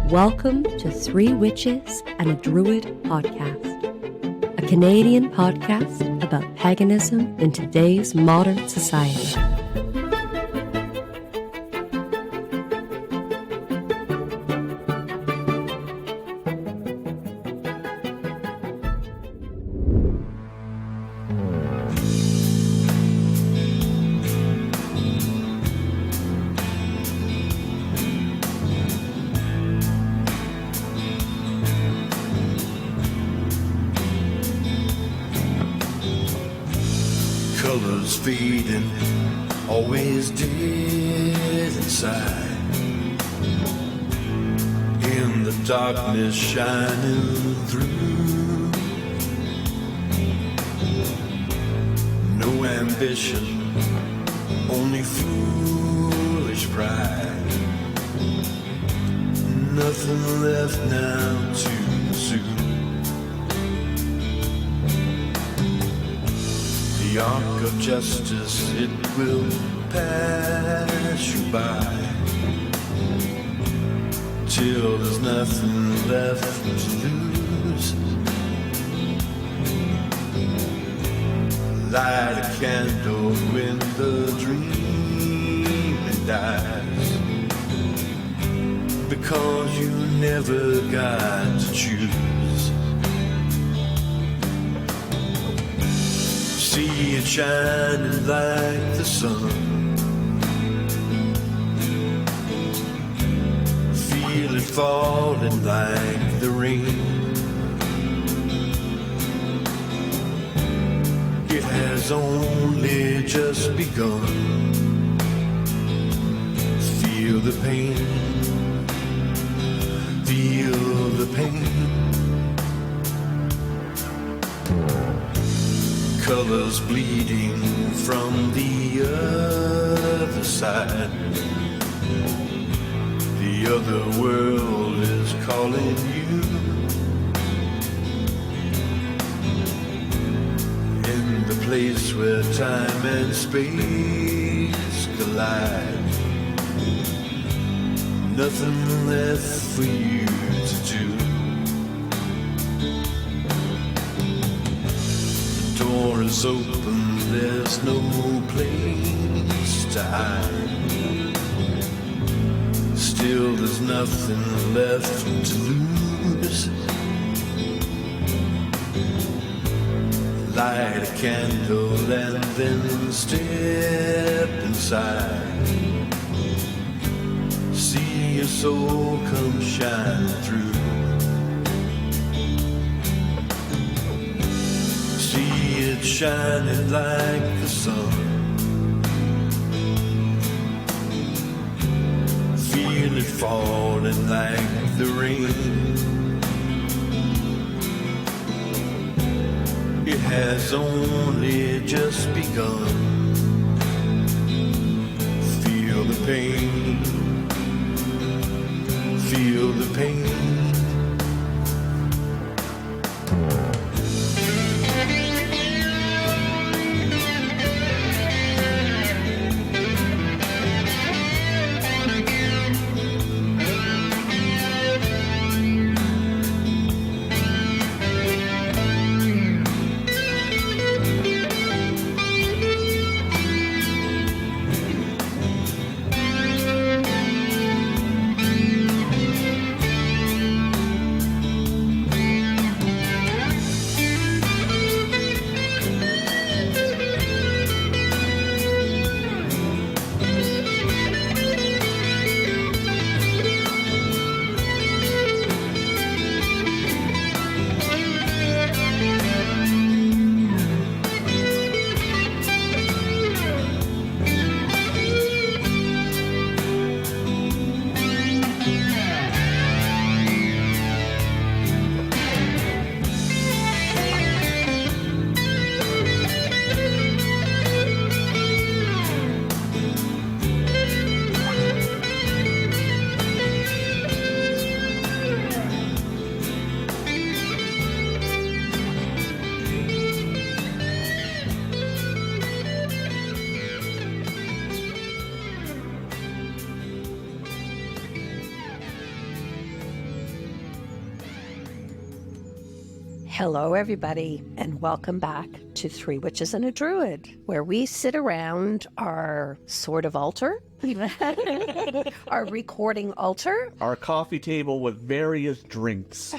Welcome to Three Witches and a Druid podcast, a Canadian podcast about paganism in today's modern society. Colors fading, always dead inside. In the darkness shining through. No ambition, only foolish pride. Nothing left now to pursue. The arc of justice, it will pass you by, till there's nothing left to lose. Light a candle when the dream dies, because you never got to choose. See it shining like the sun, feel it falling like the rain. It has only just begun. Feel the pain, feel the pain. Colors bleeding from the other side. The other world is calling you. In the place where time and space collide. Nothing left for you to do. Door is open, there's no place to hide. Still there's nothing left to lose. Light a candle and then step inside. See your soul come shine through. Shining like the sun, feel it falling like the rain. It has only just begun. Feel the pain, feel the pain. Hello, everybody, and welcome back to Three Witches and a Druid, where we sit around our sort of altar, our recording altar, our coffee table with various drinks,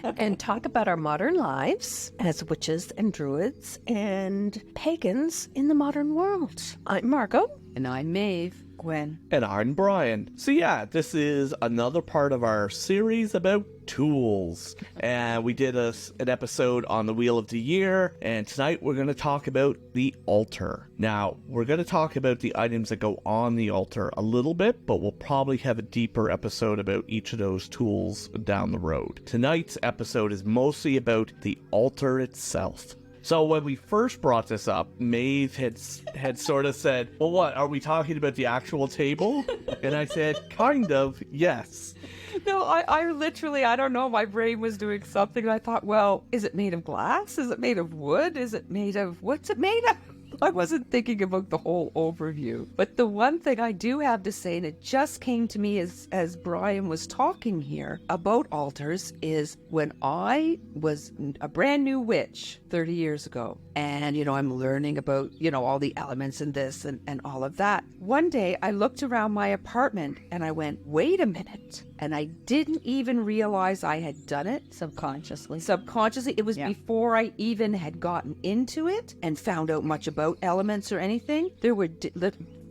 and talk about our modern lives as witches and druids and pagans in the modern world. I'm Margot. And I'm Maeve. Gwen. and I'm Brian. So yeah, this is another part of our series about tools. And we did an episode on the Wheel of the Year, and tonight we're going to talk about the altar. Now, we're going to talk about the items that go on the altar a little bit, but we'll probably have a deeper episode about each of those tools down the road. Tonight's episode is mostly about the altar itself. So when we first brought this up, Maeve had sort of said, well, what, are we talking about the actual table? And I said, kind of, yes. No, I literally, I don't know, my brain was doing something. I thought, well, is it made of glass? Is it made of wood? Is it made of, what's it made of? I wasn't thinking about the whole overview. But the one thing I do have to say, and it just came to me as Brian was talking here about altars, is when I was a brand new witch 30 years ago, and, I'm learning about, all the elements in this and all of that. One day I looked around my apartment and I went, wait a minute. And I didn't even realize I had done it. Subconsciously. It was before I even had gotten into it and found out much about elements or anything. There were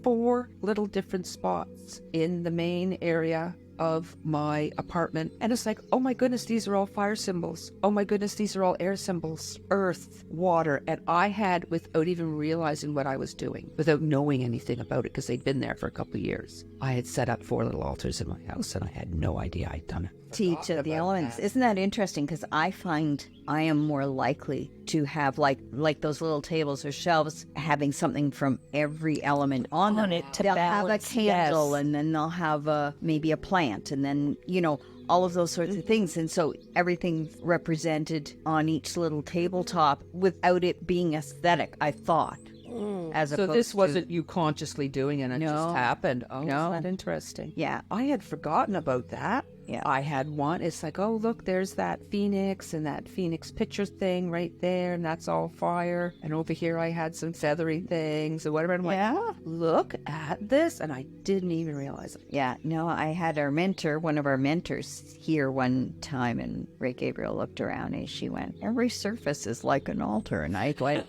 4 little different spots in the main area of my apartment. And it's like, oh my goodness, these are all fire symbols. Oh my goodness, these are all air symbols. Earth, water. And I had, without even realizing what I was doing, without knowing anything about it, because they'd been there for a couple of years, I had set up 4 little altars in my house and I had no idea I'd done it. To each of the elements. Isn't that interesting? Because I find I am more likely to have like those little tables or shelves having something from every element on it to they'll balance, have a candle, yes. and then they'll have maybe a plant, and then all of those sorts of things. And so everything's represented on each little tabletop without it being aesthetic, I thought. As So opposed this to- wasn't you consciously doing it, it No. just happened. Oh, No. isn't that interesting? Yeah. I had forgotten about that. Yeah. I had one. It's like, oh, look, there's that phoenix and that phoenix picture thing right there, and that's all fire. And over here I had some feathery things or whatever. And I'm like, Yeah. look at this. And I didn't even realize it. Yeah, no, I had one of our mentors here one time, and Ray Gabriel looked around and she went, every surface is like an altar. And I went,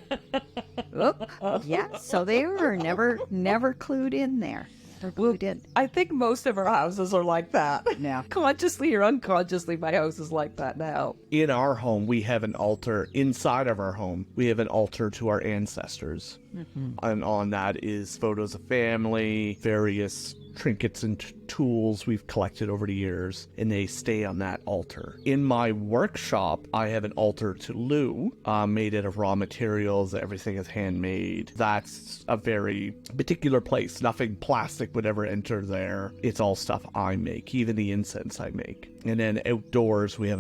oop, yeah. So they were never clued in there. Never clued in. I think most of our houses are like that. Yeah. Consciously or unconsciously, my house is like that now. In our home, we have an altar. Inside of our home, we have an altar to our ancestors. And on that is photos of family, various trinkets and tools we've collected over the years, and they stay on that altar. In my workshop, I have an altar to Lou, made out of raw materials. Everything is handmade. That's a very particular place. Nothing plastic would ever enter there. It's all stuff I make, even the incense I make. And then outdoors, we have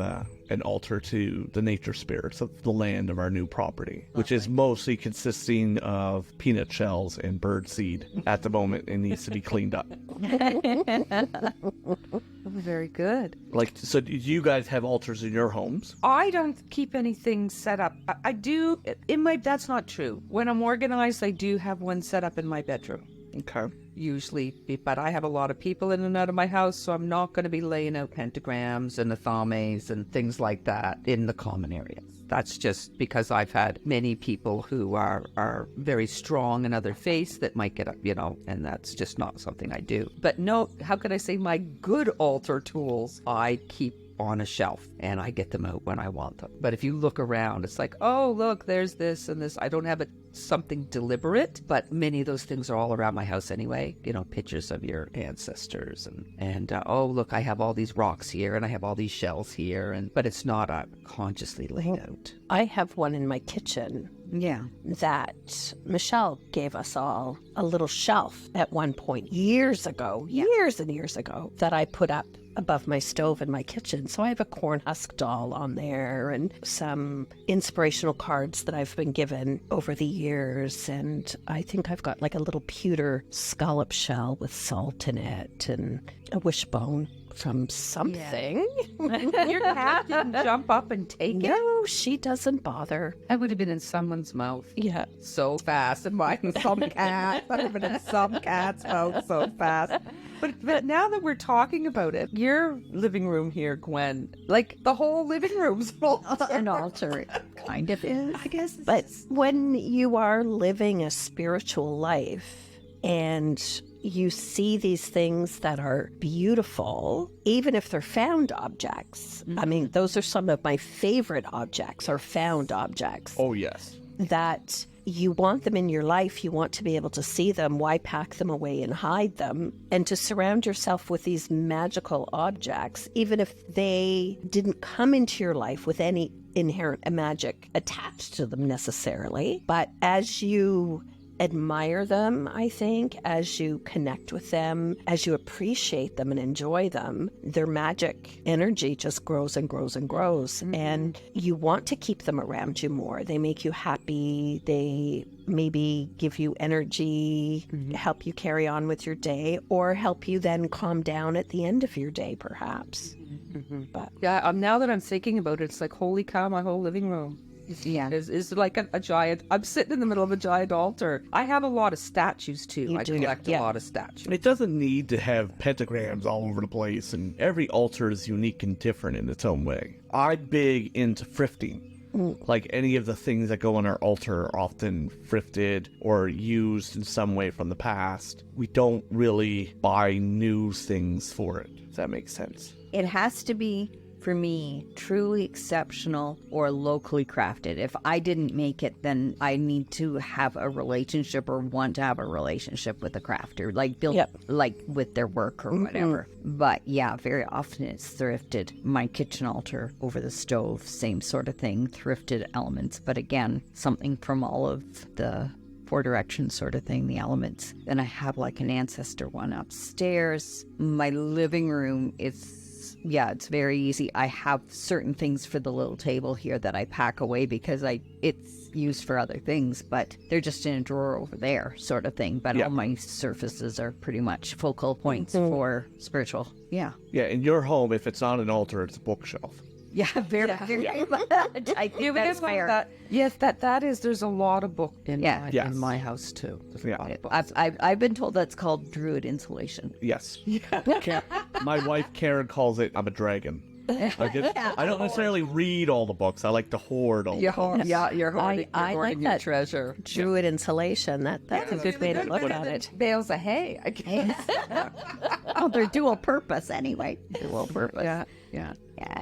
an altar to the nature spirits of the land of our new property, which is mostly consisting of peanut shells and bird seed. At the moment, it needs to be cleaned up. Very good. So do you guys have altars in your homes? I don't keep anything set up. I do that's not true. When I'm organized, I do have one set up in my bedroom. Okay. Usually, but I have a lot of people in and out of my house, so I'm not going to be laying out pentagrams and athames and things like that in the common areas. That's just because I've had many people who are very strong in other faiths that might get up, and that's just not something I do. But no, how could I say my good altar tools I keep on a shelf and I get them out when I want them. But if you look around, it's like, oh, look, there's this and this. I don't have something deliberate, but many of those things are all around my house anyway. Pictures of your ancestors and oh, look, I have all these rocks here and I have all these shells here, but it's not consciously laid out. I have one in my kitchen. Yeah. That Michelle gave us all a little shelf at one point years and years ago that I put up above my stove in my kitchen. So I have a corn husk doll on there and some inspirational cards that I've been given over the years. And I think I've got like a little pewter scallop shell with salt in it and a wishbone from something. Your cat didn't jump up and take it. No, she doesn't bother. I would have been in someone's mouth Yeah. so fast, and mine some cat. I would have been in some cat's mouth so fast. But now that we're talking about it, your living room here, Gwen, like the whole living room's full. An altar, it kind of is. I guess. But when you are living a spiritual life and you see these things that are beautiful, even if they're found objects. I mean, those are some of my favorite objects, are found objects. Oh, yes. That you want them in your life, you want to be able to see them, why pack them away and hide them? And to surround yourself with these magical objects, even if they didn't come into your life with any inherent magic attached to them necessarily. But as you admire them, I think, as you connect with them, as you appreciate them and enjoy them, their magic energy just grows and grows and grows. And you want to keep them around you more. They make you happy. They maybe give you energy, help you carry on with your day, or help you then calm down at the end of your day, perhaps. But Yeah, now that I'm thinking about it, it's like, holy cow, my whole living room Yeah. is like a giant. I'm sitting in the middle of a giant altar. I have a lot of statues too. You I do, collect yeah. a lot of statues. It doesn't need to have pentagrams all over the place, and every altar is unique and different in its own way. I'm big into thrifting. Like any of the things that go on our altar are often thrifted or used in some way from the past. We don't really buy new things for it, if that makes sense. It has to be, for me, truly exceptional or locally crafted. If I didn't make it, then I need to have a relationship or want to have a relationship with the crafter, like build, like with their work or whatever. But yeah, very often it's thrifted. My kitchen altar over the stove, same sort of thing, thrifted elements. But again, something from all of the Four Directions sort of thing, the elements. Then I have like an ancestor one upstairs. My living room is, yeah, it's very easy. I have certain things for the little table here that I pack away because it's used for other things, but they're just in a drawer over there sort of thing. But all my surfaces are pretty much focal points for spiritual. Yeah. Yeah, in your home, if it's not an altar, it's a bookshelf. Yeah, very much. I think that's fair. That. Yes, that is. There's a lot of book in Yes. in my house too. There's a lot of books. I've been told that's called Druid insulation. Yes. My wife, Karen, calls it, I'm a dragon. I don't necessarily read all the books. I like to hoard all the books. You're hoarding, I you're hoarding like your that. treasure. Druid insulation, that's a good way to look at it. Bales of hay, I guess. Oh, they're dual purpose anyway. Dual purpose. Yeah. Yeah,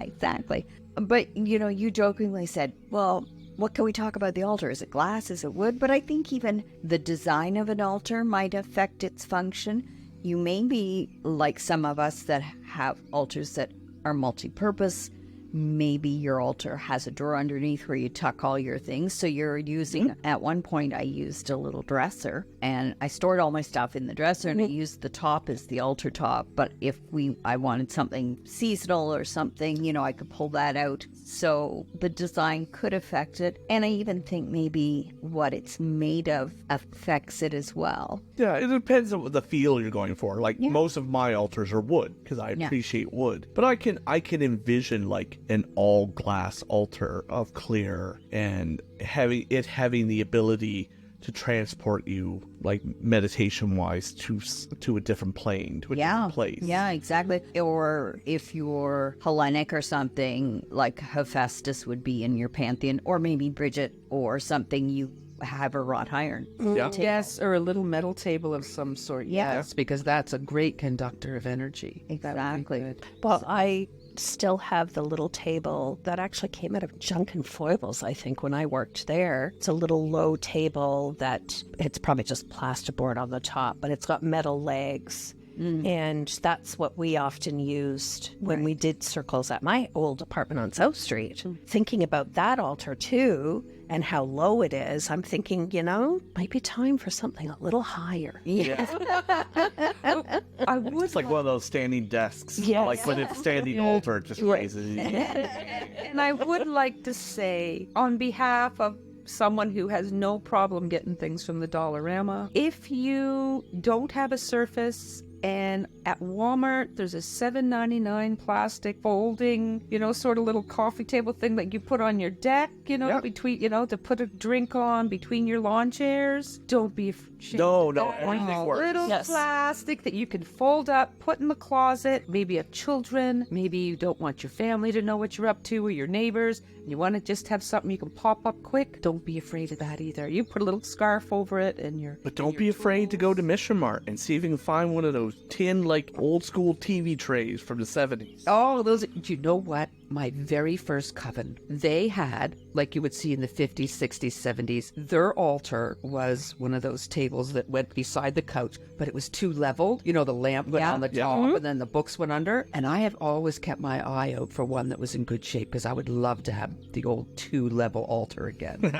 exactly. But, you jokingly said, well, what can we talk about the altar? Is it glass? Is it wood? But I think even the design of an altar might affect its function. You may be like some of us that have altars that are multi-purpose. Maybe your altar has a drawer underneath where you tuck all your things. So you're using, at one point I used a little dresser and I stored all my stuff in the dresser and I used the top as the altar top. But if I wanted something seasonal or something, I could pull that out. So the design could affect it. And I even think maybe what it's made of affects it as well. Yeah, it depends on the feel you're going for. Like most of my altars are wood because I appreciate wood. But I can envision like an all glass altar of clear and having the ability to transport you like meditation wise to a different plane, to a different place. Yeah, exactly. Or if you're Hellenic or something, like Hephaestus would be in your pantheon, or maybe Bridget or something, you have a wrought iron. Yeah. Yes, or a little metal table of some sort. Yes, because that's a great conductor of energy. Exactly. Well, I still have the little table that actually came out of Junk and Foibles, I think, when I worked there. It's a little low table that it's probably just plasterboard on the top, but it's got metal legs. And that's what we often used when we did circles at my old apartment on South Street. Thinking about that altar too and how low it is, I'm thinking, might be time for something a little higher. I would It's like one of those standing desks. Yes. Like when it's standing altar, it just raises. And I would like to say, on behalf of someone who has no problem getting things from the Dollarama, if you don't have a surface and at Walmart, there's a $7.99 plastic folding, sort of little coffee table thing that you put on your deck, between, to put a drink on between your lawn chairs. Don't be afraid. No, everything works. Little Yes. plastic that you can fold up, put in the closet. Maybe you have children. Maybe you don't want your family to know what you're up to or your neighbors. And you want to just have something you can pop up quick. Don't be afraid of that either. You put a little scarf over it and you're... But don't be afraid to go to Mission Mart and see if you can find one of those tin, like, old school TV trays from the 70s. Oh, those... Do you know what? My very first coven, they had, like you would see in the 50s, 60s, 70s, their altar was one of those tables that went beside the couch, but it was two leveled. The lamp went on the top and then the books went under. And I have always kept my eye out for one that was in good shape because I would love to have the old two-level altar again.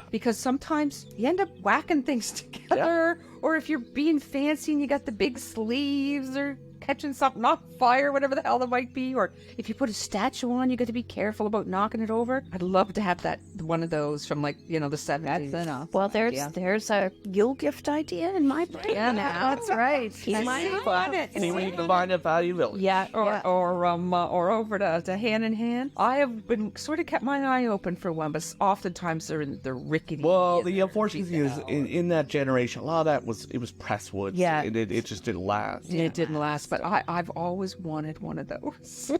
Because sometimes you end up whacking things together, or if you're being fancy and you got the big sleeves or catching something on fire, whatever the hell that might be, or if you put a statue on, you got to be careful about knocking it over. I'd love to have one of those from the 70s. That's enough. Well, there's a Yule gift idea in my brain. Yeah, that's right. Keep my eye on it. See when you can find a Value Village. Yeah. Or over to Hand in Hand. I have been sort of kept my eye open for one, but oftentimes they're in the rickety. Well, the unfortunate thing is, in that generation, a lot of that was press wood. Yeah. And it just didn't last. It didn't last, but I've always wanted one of those.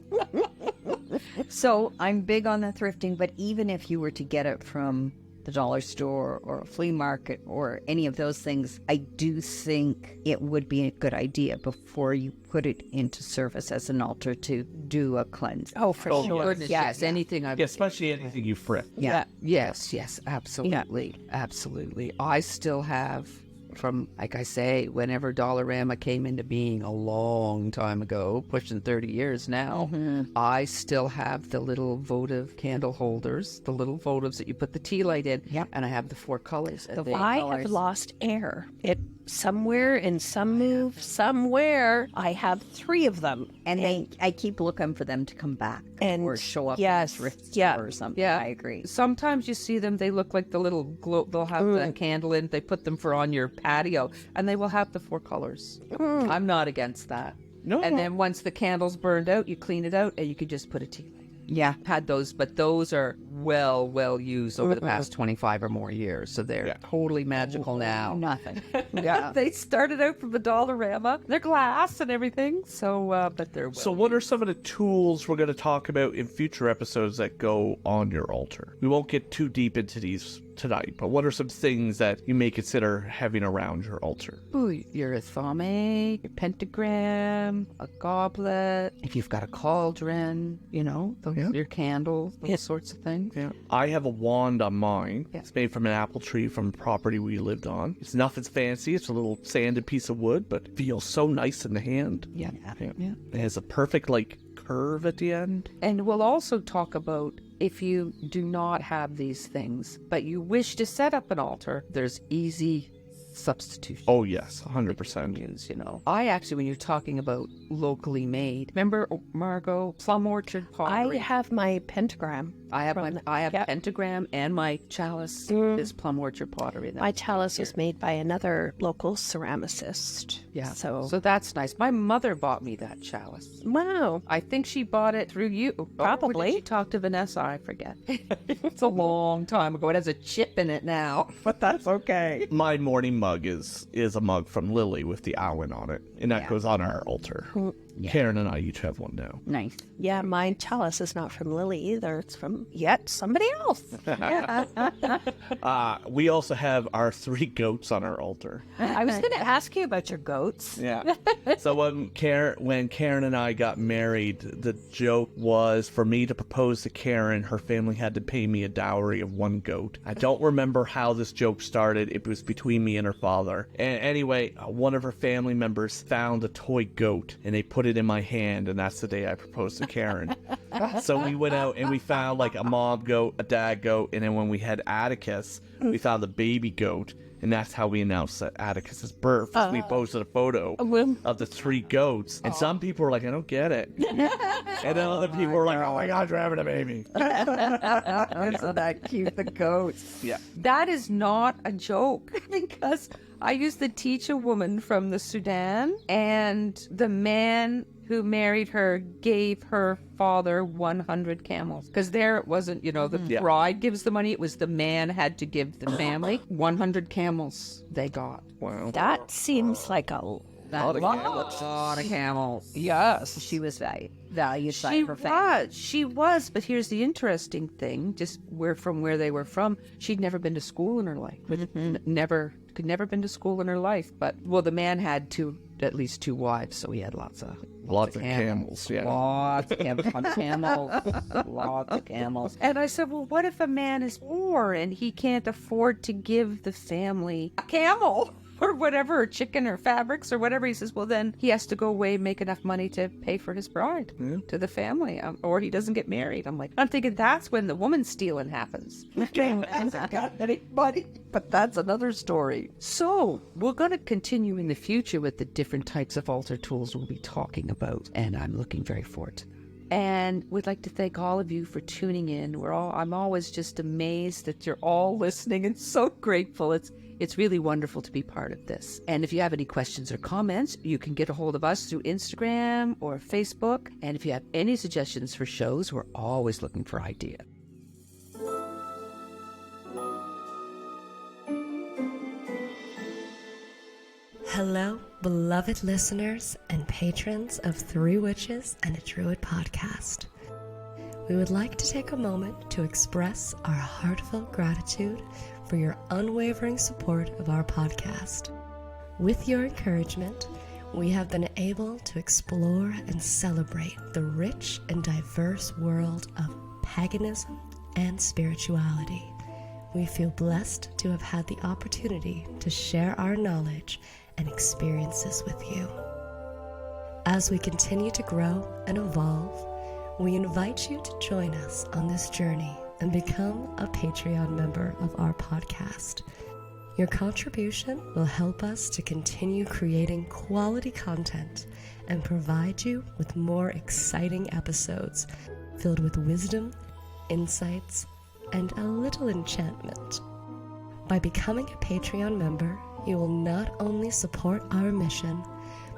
So I'm big on the thrifting, but even if you were to get it from the dollar store or a flea market or any of those things, I do think it would be a good idea before you put it into service as an altar to do a cleanse. Oh, for sure. Goodness, yes, anything I've... Yeah, especially anything you thrift. Yeah. Yes, absolutely. Absolutely. I still have... From, like I say, whenever Dollarama came into being a long time ago, pushing 30 years now, I still have the little votive candle holders, the little votives that you put the tea light in, and I have the 4 colors. And I have lost air. It somewhere in some move, somewhere, I have 3 of them. And I keep looking for them to come back or show up yes, in a thrift yeah. store or something. Yeah. I agree. Sometimes you see them, they look like the little glow, they'll have the candle in, they put them for on your patio, and they will have the 4 colors. I'm not against that. No. And then once the candle's burned out, you clean it out, and you can just put a tea light in. Yeah. Had those, but those are well used over the past 25 or more years, so they're totally magical now. Nothing. Yeah, they started out from the Dollarama. They're glass and everything, so but they're So what are some of the tools we're going to talk about in future episodes that go on your altar? We won't get too deep into these tonight, but what are some things that you may consider having around your altar? Ooh, your thame, your pentagram, a goblet. If you've got a cauldron, your candles, those sorts of things. Yeah. I have a wand on mine. Yeah. It's made from an apple tree from a property we lived on. It's nothing fancy. It's a little sanded piece of wood, but it feels so nice in the hand. Yeah. It has a perfect, curve at the end. And we'll also talk about if you do not have these things, but you wish to set up an altar, there's easy substitution. Oh, yes, 100%. Use, I actually, when you're talking about locally made, remember, Margot, Plum Orchard pottery? I have my pentagram. I have pentagram, and my chalice is Plum Orchard pottery. My chalice was made by another local ceramicist. Yeah. So that's nice. My mother bought me that chalice. wow. I think she bought it through you. Probably. Or did she talk to Vanessa? I forget. It's a long time ago. It has a chip in it now, but that's okay. My morning mug is a mug from Lily with the Owen on it, and that goes on our altar. Karen and I each have one now. Nice. Yeah, my chalice is not from Lily either. It's from somebody else. We also have our 3 goats on our altar. I was going to ask you about your goats. Yeah. So when Karen and I got married, the joke was for me to propose to Karen, her family had to pay me a dowry of 1 goat. I don't remember how this joke started. It was between me and her father. And anyway, one of her family members found a toy goat, and they put it in my hand, and that's the day I proposed to Karen. So we went out and we found a mom goat, a dad goat, and then when we had Atticus, we found the baby goat. And that's how we announced that Atticus's birth. We posted a photo of the 3 goats. And some people were like, I don't get it. And then other people were like, oh my God, you're having a baby. Isn't that cute? The goats. Yeah. That is not a joke because I used to teach a woman from the Sudan, and the man who married her gave her father 100 camels. Because there it wasn't, the bride gives the money. It was the man had to give the family 100 camels they got. Wow. That seems like a lot of camels. Yes. She was valued by She her family. was. She was. But here's the interesting thing. Just where they were from, she'd never been to school in her life. Could never been to school in her life. But, the man had at least 2 wives, so he had lots of camels. Yeah. Lots of camels. Lots of camels. And I said, well, what if a man is poor and he can't afford to give the family a camel? Or whatever, or chicken or fabrics or whatever. He says, well, then he has to go away and make enough money to pay for his bride to the family, or he doesn't get married. I'm thinking that's when the woman stealing happens. Hasn't got any money, but that's another story. So we're going to continue in the future with the different types of altar tools we'll be talking about, and I'm looking very forward to that. And we'd like to thank all of you for tuning in. I'm always just amazed that you're all listening and so grateful. It's really wonderful to be part of this. And if you have any questions or comments, you can get a hold of us through Instagram or Facebook. And if you have any suggestions for shows, we're always looking for ideas. Hello, beloved listeners and patrons of 3 Witches and a Druid podcast. We would like to take a moment to express our heartfelt gratitude for your unwavering support of our podcast. With your encouragement, we have been able to explore and celebrate the rich and diverse world of paganism and spirituality. We feel blessed to have had the opportunity to share our knowledge and experiences with you. As we continue to grow and evolve, we invite you to join us on this journey and become a Patreon member of our podcast. Your contribution will help us to continue creating quality content and provide you with more exciting episodes filled with wisdom, insights, and a little enchantment. By becoming a Patreon member, you will not only support our mission,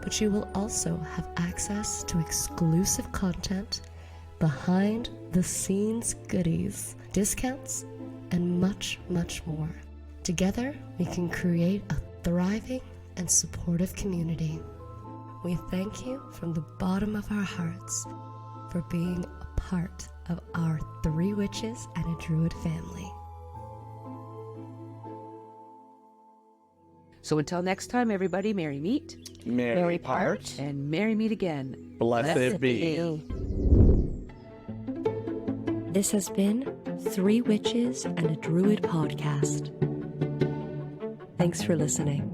but you will also have access to exclusive content, behind the scenes goodies, discounts, and much, much more. Together, we can create a thriving and supportive community. We thank you from the bottom of our hearts for being a part of our 3 Witches and a Druid family. So until next time, everybody, merry meet, Merry part. and merry meet again. Blessed be. This has been 3 Witches and a Druid podcast. Thanks for listening.